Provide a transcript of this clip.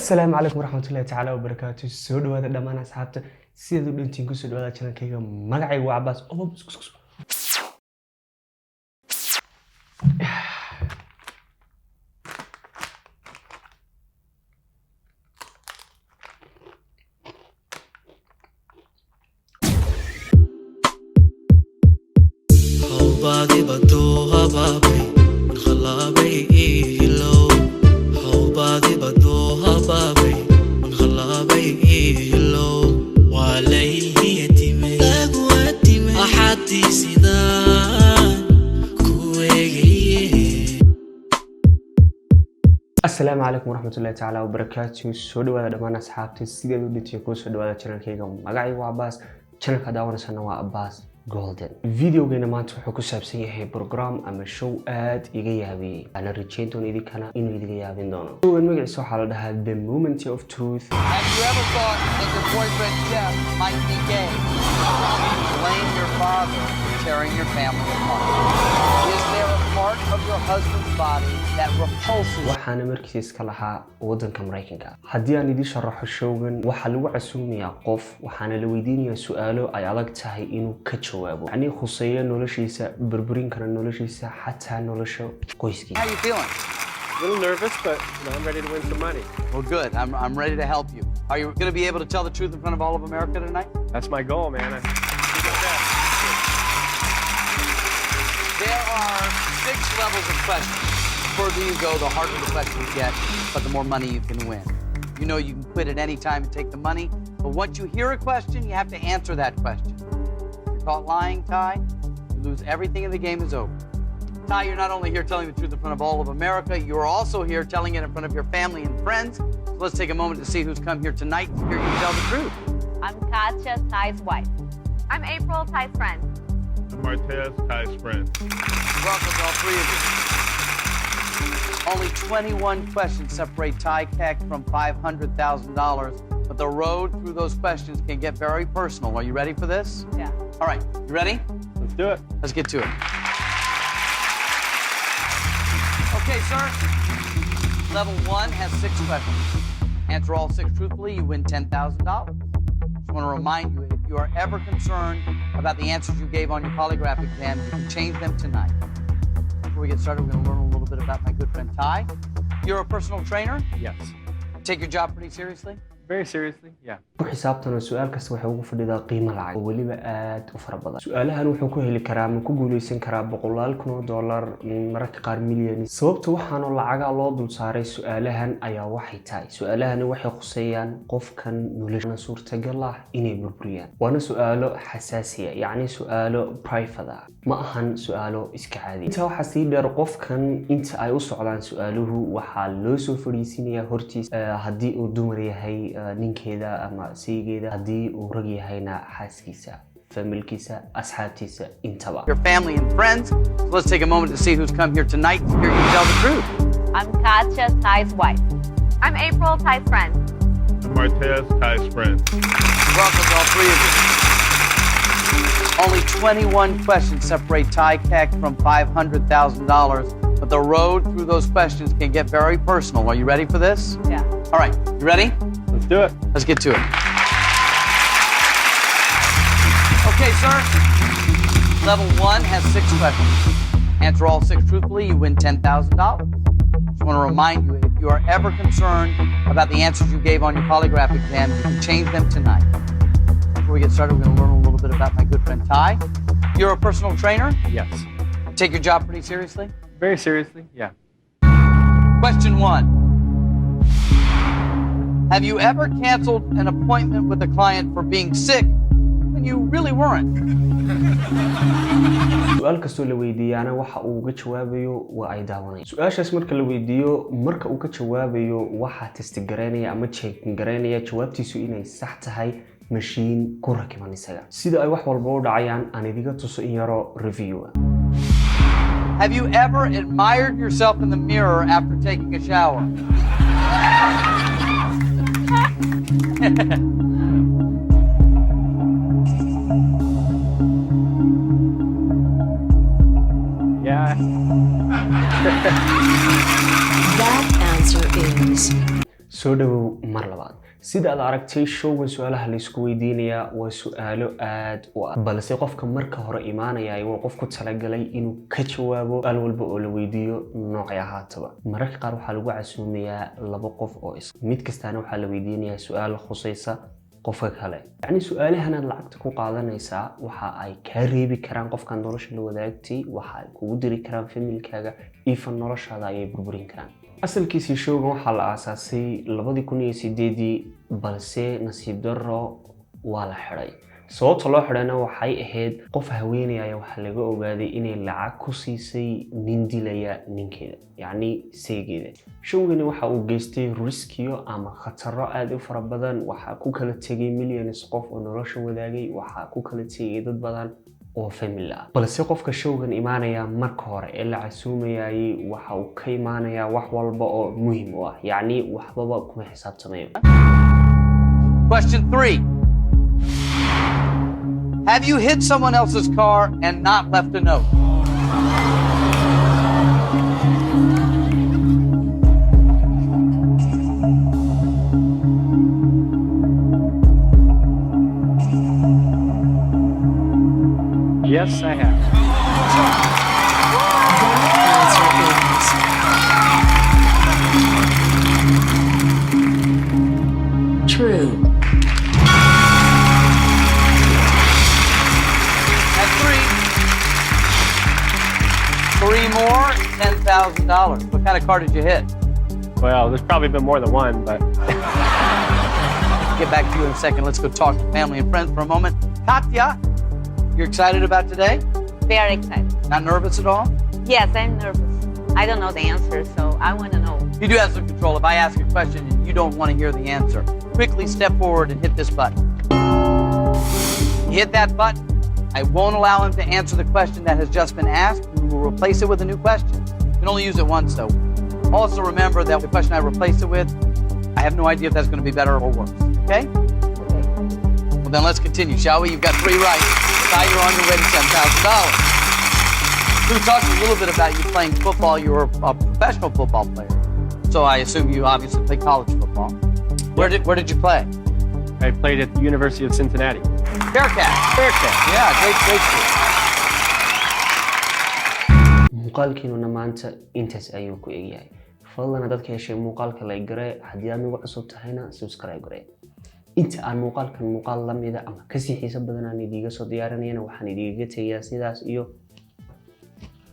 السلام عليكم ورحمة الله تعالى وبركاته. سود هذا دمان أصحابته سيدو دنتين كسود هذا كنا كيجا مقعي وعباس Hawbadi badoha babi khalabay ilo Hawbadi badoha babi khalabay ilo walayhi yatime agwatime ahati sidan kuwegeye. السلام عليكم ورحمة الله تعالى وبركاته. سود هذا دمان أصحابته سيدو دنتين كسود هذا كنا كيجا مقعي وعباس كنا كداون سنة وعباس golden videogayna maanta wuxuu ku saabsan yahay program ama show aad iga yaabiyay ana rajayn doono idinkana inuu idiga yaabin doono. showgan magaciisa waxaa la dhahaa The Moment of Truth. Have you ever thought that your boyfriend Jeff might be gay? Blame your father for tearing your family apart. Is there a part of your husband's body that repulses? waxaana markiisa iska lahaa waddanka Mareykanka. haddii aan idin sharaxo showgan waxaa lagu casuumayaa qof waxaana la weydiinayaa su'aalo ay adag tahay inuu ka jawaabo yani khuseeyo noloshiisa burburin kara noloshiisa xataa nolosha qoyskiisa. How you feeling? A little nervous, but I'm ready to win some money. Well, good. I'm ready to help you. Are you going to be able to tell the truth in front of all of America tonight? That's my goal, man. There are 6 levels of questions. The further you go, the harder the questions get, but the more money you can win. You know you can quit at any time and take the money, but once you hear a question, you have to answer that question. If you're caught lying, Ty, you lose everything and the game is over. Ty, you're not only here telling the truth in front of all of America, you're also here telling it in front of your family and friends. So let's take a moment to see who's come here tonight to hear you tell the truth. I'm Katya, Ty's wife. I'm April, Ty's friend. Martez, Ty's friend. Welcome to all 3 of you. Only 21 questions separate Ty Keck from $500,000, but the road through those questions can get very personal. Are you ready for this? Yeah. All right, you ready? Let's do it. Let's get to it. Okay, sir. Level 1 has 6 questions. Answer all 6 truthfully, you win $10,000. Just want to remind you, if you are ever concerned about the answers you gave on your polygraph exam, you can change them tonight. Before we get started, we're going to learn a little bit about my good friend Ty. You're a personal trainer? Yes. Take your job pretty seriously? Very seriously, yeah. ku xisaabtana su'aal kasta waxay ugu fadhidaa qiimo lacag oo waliba aad u fara badan. su'aalahan wuxuu ku heli karaa ama ku guuleysan karaa boqolaal kun oo dollar mararka qaar milyan. sababta waxaan oo lacaga loo dul saaray su'aalahan ayaa waxay tahay su'aalahani waxay khuseeyaan qofkan noloshiisa suurtagal ah inay burburiyaan. waana su'aalo xasaasiya yani su'aalo private ah ma ahan su'aalo iska caadi. inta waxa sii dheer qofkan inta ay u socdaan su'aaluhu waxaa loo soo fadhiisinayaa hortiisa haddii uu dumar yahay ninkeeda ama saygeeda haddii uu rag yahayna xaaskiisa familkiisa asxaabtiisa intaba. Your family and friends. So let's take a moment to see who's come here tonight to hear you tell the truth. I'm Katya, Ty's wife. I'm April, Ty's friend. Martez, Ty's friend. Welcome to all 3 of you. Only 21 questions separate Ty Keck from $500,000, but the road through those questions can get very personal. Are you ready for this? Yeah. All right, you ready? Let's do it. Let's get to it. Okay, sir. Level 1 has 6 questions. Answer all 6 truthfully, you win $10,000. Just want to remind you, if you are ever concerned about the answers you gave on your polygraph exam, you can change them tonight. Before we get started, we're going to learn a little bit about my good friend Ty. You're a personal trainer? Yes. Take your job pretty seriously? Very seriously, yeah. Question 1. Have you ever canceled an appointment with a client for being sick when you really weren't? su'aal kastoo la weydiiyana waxa uu uga jawaabayo waa ay daawanayaan. su'aashaas marka la weydiiyo marka uu ka jawaabayo waxa test gareynaya ama check gareynaya jawaabtiisu inay sax tahay machine ku rakiban isaga. sida ay wax walba u dhacayaan aan idiga tuso in yaro review. Have you ever admired yourself in the mirror after taking a shower? Yeah. That answer is soo dhawow mar labaad. sida aad aragtay showgan su'aalaha la isku weydiinayaa waa su'aalo aad u adag balse qofka marka hore imaanaya waa qof ku talagalay inuu ka jawaabo su'aal walba oo la weydiiyo noocay ahaataba. mararka qaar waxaa lagu casuumayaa laba qof oo mid kastaana waxaa la weydiinayaa su'aal khusaysa qofka kale. يعني سؤالهنا lacagta ku qaadanaysa waxa ay ka reebi karaan qofka nolosha la wadaagtay, waxa ay kugu diri karaan familkaaga, ifan noloshaada ay burburin karaan. asalkiisii showgan waxa la aasaasay 2008 balse nasiib darro waa la xiray. sababta loo xirayna waxay ahayd qof haweenaya waxa laga ogaaday inay lacag ku siisay nin dilaya ninkeeda, yani seegeeda. showgani waxa uu geystay riskiyo ama khataro aad u fara badan, waxa ku kala tagay millions qof oo nolosha wadaagay, waxa ku kala tagay dad badan oo family ah. balse qofka showgan imaanaya marka hore ee la casuumayay waxa uu ka imaanaya wax walba oo muhiim u ah, yani waxbaba kuma xisaabtamayo. Question 3. Have you hit someone else's car and not left a note? Yes, I have. True. And 3 more, $10,000. What kind of car did you hit? Well, there's probably been more than one, but Get back to you in a second. Let's go talk to family and friends for a moment. Katya, you're excited about today? Very excited. Not nervous at all? Yes, I'm nervous. I don't know the answer, so I want to know. You do have some control. If I ask a question and you don't want to hear the answer, quickly step forward and hit this button. You hit that button, I won't allow him to answer the question that has just been asked. We will replace it with a new question. You can only use it once, though. Also remember that the question I replace it with, I have no idea if that's going to be better or worse. Okay? Okay. Well, then let's continue, shall we? You've got 3 right. Now you're on your way to $10,000. We talked a little bit about you playing football. You were a professional football player. So I assume you obviously play college football. Where did you play? I played at the University of Cincinnati. Bearcat. Yeah, great school. muuqaalkiinuna maanta intaas ayuu ku egyahay. fadlan dadka heshay muuqaalka like gare, haddii aad nagu cusub tahayna subscribe gare. inta aan muuqaalkan muuqaal la mid ah ama ka sii xiiso badan aan idiga soo diyaarinayna waxaan idiga tagayaa sidaas iyo